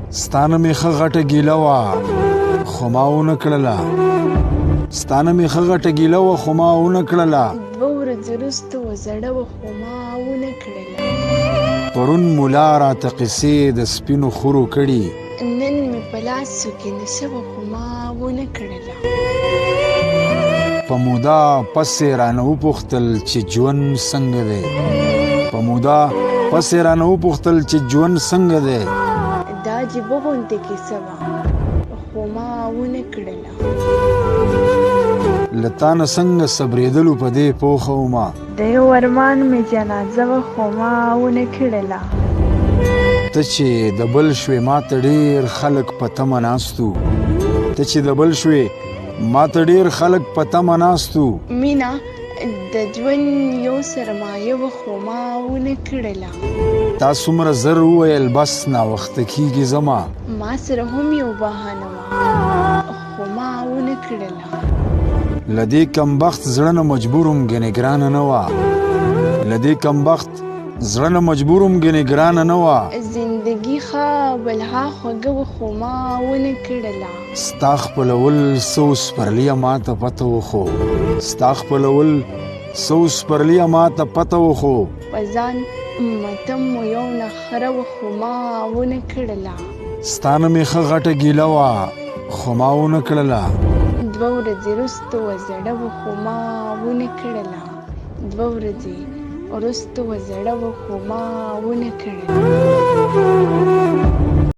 ستانه مې ښه غټه ګیله وه خو ما ونه کړله ستانه مې ښه غټه ګیله وه خو ما ونه کړله 2 ورځې وروسته وه زړه وه خو ما ونه کړله پرون ملا راته قصې د سپینو خورو کړي نن مې په لاسو کې نشه وه خو ما ونه کړله په مودا پسې رانه وپوښتل چې ژوند څنګه دی په مودا پسې رانه وپوښتل چې ژوند څنګه دی دا عجیبه غوندې کیسه وه خو ما ونه کړله له تانه څنګه صبرېدلو په دې پوښه ومه د یو ارمان مې جنازه وه خو ما ونه کړله ته چې د بل شوې ما ته ډېر خلک په تمه ناستو ته چې د بل شوې ما ته ډېر خلک په تمه ناستو مینا د ژوند یو سرمایه وه خو ما ونه کړله تا څومره زر وویل بس ناوخته کېږي زما ما سره هم یو بهانه وه خو ما ونه کړله له دې کمبخت زړه نه مجبورم ګنې ګرانه نه وه له دې کمبخت زړه نه مجبورم ګنې ګرانه نه وه زندګي ښه بلها خوږه وه خو ما ونه کړله ستا خپلول څه وسپرلیه ما ته پته وخو ستا خپلول څه وسپرلیه ما ته پته وخو په ځان متم مو یو نخره وه خو ما ونه کړله ستانه مې ښه غټه ګیله وه خو ما ونه کړله 2 ورځې وروسته وه زړه وه خو ما ونه کړله 2 ورځې وروسته وه زړه وه خو ما ونه کړله